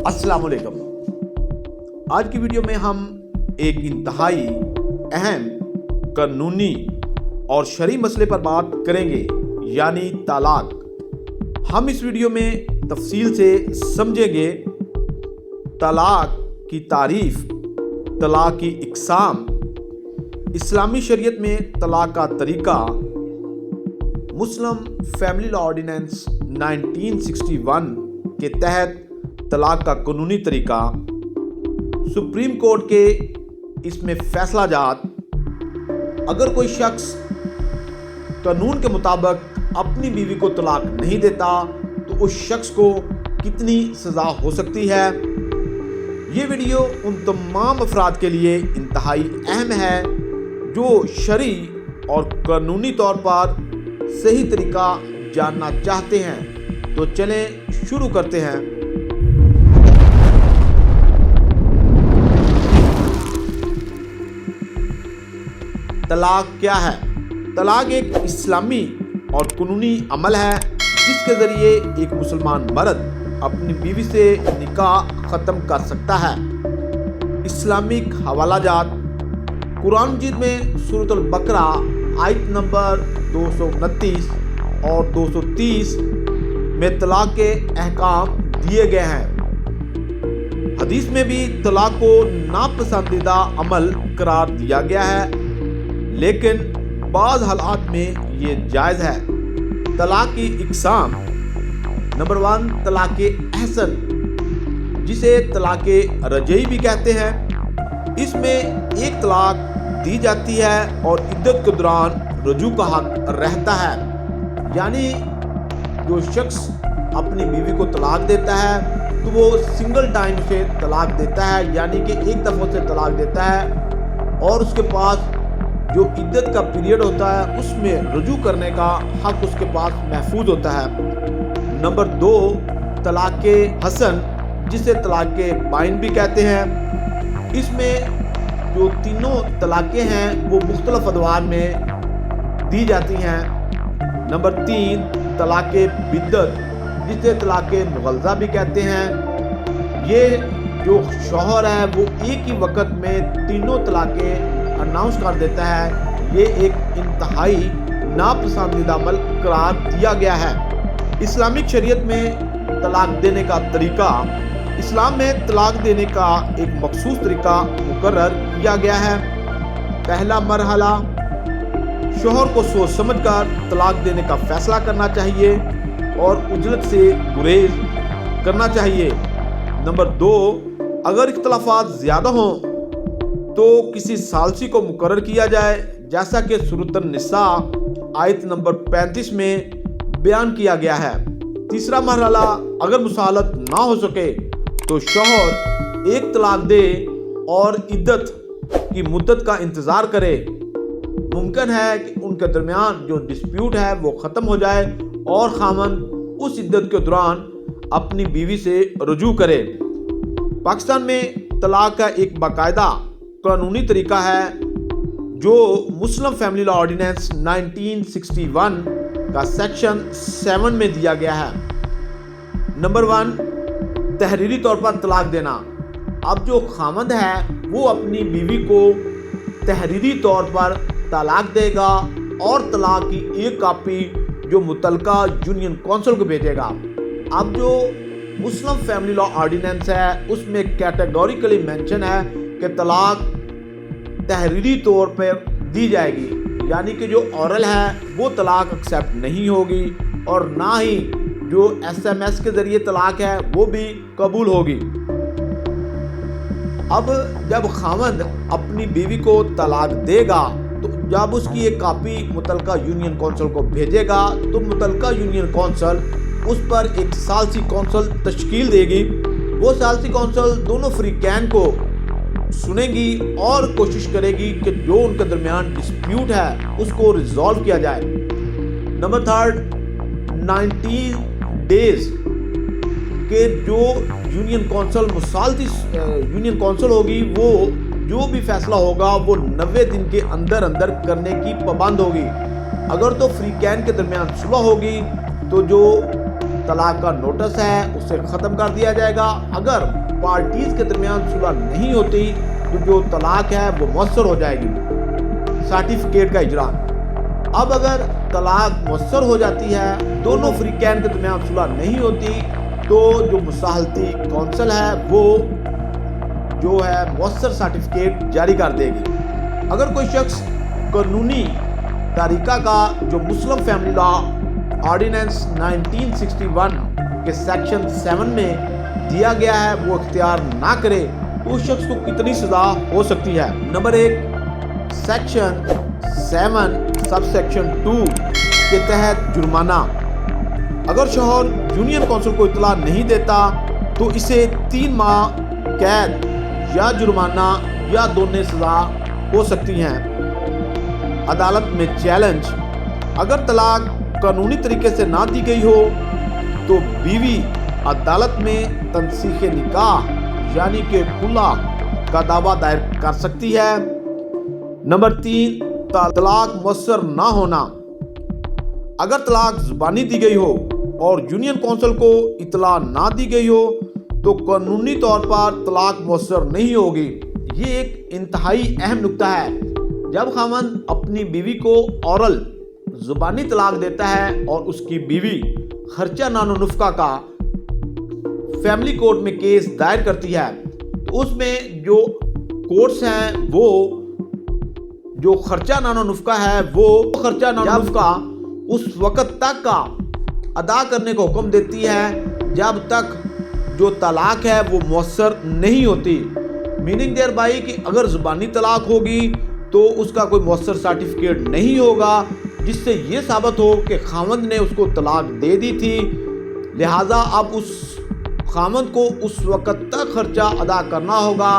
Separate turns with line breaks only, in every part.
अस्सलाम वालेकुम। आज की वीडियो में हम एक इंतहाई अहम कानूनी और शरई मसले पर बात करेंगे, यानी तलाक। हम इस वीडियो में तफसील से समझेंगे तलाक की तारीफ, तलाक की इकसाम, इस्लामी शरीयत में तलाक का तरीका, मुस्लिम फैमिली लॉ ऑर्डिनेंस 1961 के तहत तलाक का कानूनी तरीका, सुप्रीम कोर्ट के इसमें फैसला जात, अगर कोई शख्स कानून के मुताबिक अपनी बीवी को तलाक नहीं देता तो उस शख्स को कितनी सज़ा हो सकती है। ये वीडियो उन तमाम अफराद के लिए इंतहाई अहम है जो शरई और कानूनी तौर पर सही तरीका जानना चाहते हैं। तो चलें शुरू करते हैं। तलाक क्या है? तलाक एक इस्लामी और कानूनी अमल है जिसके ज़रिए एक मुसलमान मर्द अपनी बीवी से निकाह ख़त्म कर सकता है। इस्लामिक हवाला जात कुरान मजीद में सूरत अल-बकरा आयत नंबर 229 और 230 में तलाक के अहकाम दिए गए हैं। हदीस में भी तलाक को नापसंदीदा अमल करार दिया गया है, लेकिन बाज़ हालात में ये जायज़ है। तलाक की इकसाम, नंबर 1 तलाक अहसन, जिसे तलाक रजई भी कहते हैं। इसमें एक तलाक दी जाती है और इद्दत के दौरान रुजू का हक रहता है, यानी जो शख्स अपनी बीवी को तलाक देता है तो वो सिंगल टाइम से तलाक देता है, यानी कि एक दफ़ा से तलाक देता है और उसके पास जो इद्दत का पीरियड होता है उसमें रुजू करने का हक उसके पास महफूज होता है। नंबर 2 तलाक हसन, जिसे तलाक बाइन भी कहते हैं। इसमें जो तीनों तलाक़ें हैं वो मुख्तलिफ अदवार में दी जाती हैं। नंबर 3 तलाक बिद्दत, जिसे तलाक मुग़ल्ज़ा भी कहते हैं। ये जो शौहर है वो एक ही वक्त में तीनों तलाक़ें अनाउंस कर देता है। ये एक इंतहाई नापसंदीदा अमल करार दिया गया है। इस्लामिक शरीयत में तलाक देने का तरीका, इस्लाम में तलाक देने का एक मखसूस तरीका मुकर्रर किया गया है। पहला मरहला, शौहर को सोच समझकर तलाक देने का फैसला करना चाहिए और उजरत से गुरेज करना चाहिए। नंबर 2, अगर इख्तलाफात ज़्यादा हों तो किसी सालसी को मुकर्रर किया जाए, जैसा कि सूरत निसा आयत नंबर 35 में बयान किया गया है। तीसरा मरहला, अगर मुसालत ना हो सके तो शौहर एक तलाक दे और इद्दत की मुद्दत का इंतज़ार करे। मुमकिन है कि उनके दरमियान जो डिस्प्यूट है वो ख़त्म हो जाए और खामन उस इद्दत के दौरान अपनी बीवी से रुजू करे। पाकिस्तान में तलाक का एक बाकायदा कानूनी तरीका है जो मुस्लिम फैमिली लॉ ऑर्डिनेंस 1961 का सेक्शन 7 में दिया गया है। नंबर 1 तहरीरी तौर पर तलाक देना। अब जो खामद है वो अपनी बीवी को तहरीरी तौर पर तलाक देगा और तलाक की एक कॉपी जो मुतलका यूनियन कौंसिल को भेजेगा। अब जो मुस्लिम फैमिली लॉ ऑर्डिनेंस है उसमें कैटेगोरिकली मेंशन है कि तलाक तहरीरी तौर पर दी जाएगी, यानी कि जो औरल है वो तलाक एक्सेप्ट नहीं होगी और ना ही जो SMS के ज़रिए तलाक है वो भी कबूल होगी। अब जब खामद अपनी बीवी को तलाक देगा तो जब उसकी एक कॉपी मुतलका यूनियन कौंसिल को भेजेगा तो मुतलका यूनियन कौंसिल उस पर एक सालसी कौंसिल तश्कील देगी। वो सालसी कौंसिल दोनों फ्रीकैन को सुनेगी और कोशिश करेगी कि जो उनके दरमियान डिस्प्यूट है उसको रिजॉल्व किया जाए। नंबर 3 90 डेज के जो यूनियन कौंसिल मुसालती यूनियन कौंसिल होगी वो जो भी फैसला होगा वो 90 दिन के अंदर अंदर करने की पाबंद होगी। अगर तो फ्रीकैन के दरमियान सुलह होगी तो जो طلاق کا نوٹس ہے اسے ختم کر دیا جائے گا۔ اگر پارٹیز کے درمیان صلح نہیں ہوتی تو جو طلاق ہے وہ مؤثر ہو جائے گی۔ سرٹیفکیٹ کا اجرا، اب اگر طلاق مؤثر ہو جاتی ہے، دونوں فریقین کے درمیان صلح نہیں ہوتی، تو جو مصالحتی کونسل ہے وہ جو ہے مؤثر سرٹیفکیٹ جاری کر دے گی۔ اگر کوئی شخص قانونی طریقہ کا جو مسلم فیملی لا آرڈیننس 1961 کے سیکشن 7 میں دیا گیا ہے وہ اختیار نہ کرے تو اس شخص کو کتنی سزا ہو سکتی ہے؟ نمبر 1، سیکشن 7 سب سیکشن 2 کے تحت جرمانہ۔ اگر شوہر یونین کونسل کو اطلاع نہیں دیتا تو اسے 3 ماہ قید یا جرمانہ یا دونوں سزا ہو سکتی ہیں۔ عدالت میں چیلنج، اگر طلاق قانونی طریقے سے نہ دی گئی ہو تو بیوی عدالت میں تنسیخ نکاح یعنی کہ خلا کا دعویٰ دائر کر سکتی ہے۔ نمبر 3، طلاق مؤثر نہ ہونا، اگر طلاق زبانی دی گئی ہو اور یونین کونسل کو اطلاع نہ دی گئی ہو تو قانونی طور پر طلاق مؤثر نہیں ہوگی۔ یہ ایک انتہائی اہم نکتہ ہے۔ جب خاوند اپنی بیوی کو اورل زبانی طلاق دیتا ہے اور اس کی بیوی خرچہ نان و نفقہ کا فیملی کورٹ میں کیس دائر کرتی ہے تو اس میں جو کورٹس ہیں وہ جو خرچہ نان و نفقہ ہے وہ خرچہ نان و نفقہ اس وقت تک کا ادا کرنے کو حکم دیتی ہے جب تک جو طلاق ہے وہ مؤثر نہیں ہوتی۔ میننگ دیر بائی کہ اگر زبانی طلاق ہوگی تو اس کا کوئی مؤثر سرٹیفکیٹ نہیں ہوگا جس سے یہ ثابت ہو کہ خاوند نے اس کو طلاق دے دی تھی، لہٰذا اب اس خاوند کو اس وقت تک خرچہ ادا کرنا ہوگا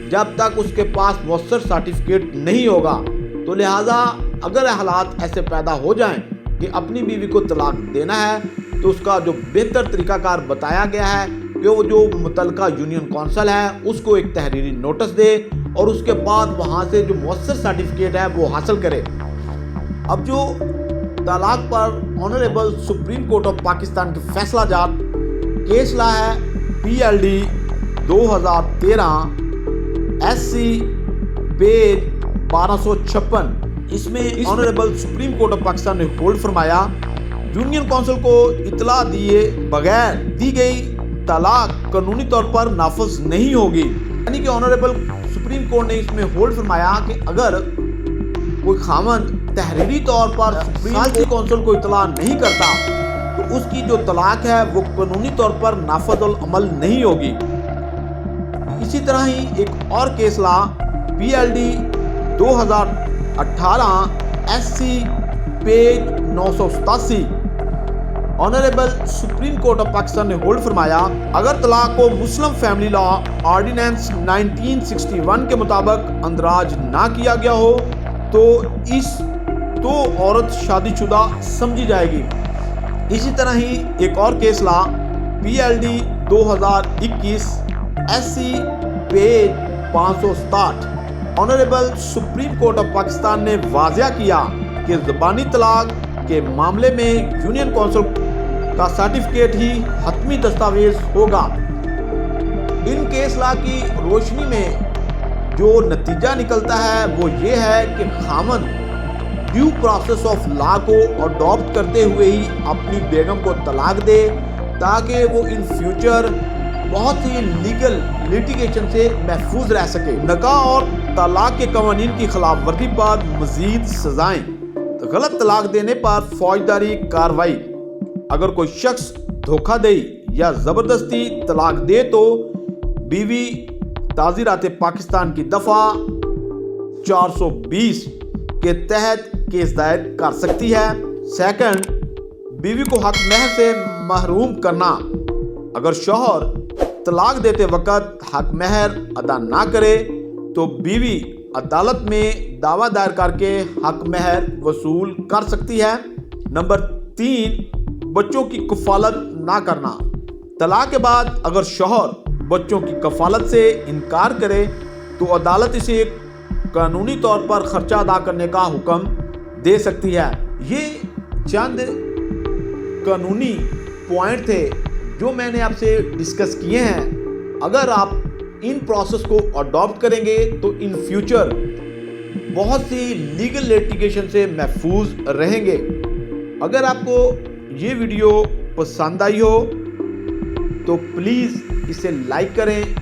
جب تک اس کے پاس مؤثر سرٹیفکیٹ نہیں ہوگا۔ تو لہٰذا اگر حالات ایسے پیدا ہو جائیں کہ اپنی بیوی کو طلاق دینا ہے تو اس کا جو بہتر طریقہ کار بتایا گیا ہے کہ وہ جو متعلقہ یونین کونسل ہے اس کو ایک تحریری نوٹس دے اور اس کے بعد وہاں سے جو مؤثر سرٹیفکیٹ ہے وہ حاصل کرے۔ اب جو طلاق پر honourable Supreme Court of Pakistan کے فیصلہ جات کیس لا ہے PLD 2013 SC پیج 1256، اس میں honourable Supreme Court of Pakistan نے ہولڈ فرمایا یونین کونسل کو اطلاع دیے بغیر دی گئی طلاق قانونی طور پر نافذ نہیں ہوگی۔ یعنی کہ آنریبل سپریم کورٹ نے اس میں ہولڈ فرمایا کہ اگر کوئی خاوند تحریری طور پر سپریم کونسل کو اطلاع نہیں کرتا تو اس کی جو طلاق ہے وہ قانونی طور پر نافذ العمل نہیں ہوگی۔ اسی طرح ہی ایک اور case law PLD 2018 SC page 987، honourable Supreme Court of Pakistan نے ہولڈ فرمایا اگر طلاق کو مسلم فیملی لا آرڈیننس 1961 کے مطابق اندراج نہ کیا گیا ہو تو عورت شادی شدہ سمجھی جائے گی۔ اسی طرح ہی ایک اور case law PLD 2021 SC page 567، honourable Supreme Court of Pakistan نے واضح کیا کہ زبانی طلاق کے معاملے میں یونین کونسل کا سرٹیفکیٹ ہی حتمی دستاویز ہوگا۔ ان کیس لا کی روشنی میں جو نتیجہ نکلتا ہے وہ یہ ہے کہ خاوند ڈیو پروسیس آف لا کو اڈاپٹ کرتے ہوئے ہی اپنی بیگم کو طلاق دے تاکہ وہ ان فیوچر بہت ہی لیگل لیٹیگیشن سے محفوظ رہ سکے۔ نکاح اور طلاق کے قوانین کی خلاف ورزی پر مزید سزائیں، غلط طلاق دینے پر فوجداری کارروائی، اگر کوئی شخص دھوکہ دہی یا زبردستی طلاق دے تو بیوی تعزیرات پاکستان کی دفعہ 420 کے تحت کیس دائر کر سکتی ہے۔ سیکنڈ، بیوی کو حق مہر سے محروم کرنا، اگر شوہر طلاق دیتے وقت حق مہر ادا نہ کرے تو بیوی عدالت میں دعویٰ دائر کر کے حق مہر وصول کر سکتی ہے۔ نمبر 3، بچوں کی کفالت نہ کرنا، طلاق کے بعد اگر شوہر بچوں کی کفالت سے انکار کرے تو عدالت اسے قانونی طور پر خرچہ ادا کرنے کا حکم دے سکتی ہے۔ یہ چند قانونی पॉइंट थे जो मैंने आपसे डिस्कस किए हैं, अगर आप इन प्रोसेस को अडॉप्ट करेंगे तो इन फ्यूचर बहुत सी लीगल लिटिगेशन से महफूज रहेंगे। अगर आपको ये वीडियो पसंद आई हो तो प्लीज़ इसे लाइक करें,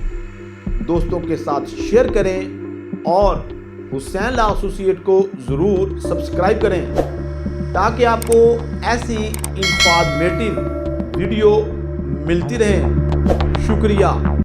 दोस्तों के साथ शेयर करें और हुसैन लॉ एसोसिएट को ज़रूर सब्सक्राइब करें ताकि आपको ऐसी इंफॉर्मेटिव वीडियो मिलती रहे। शुक्रिया।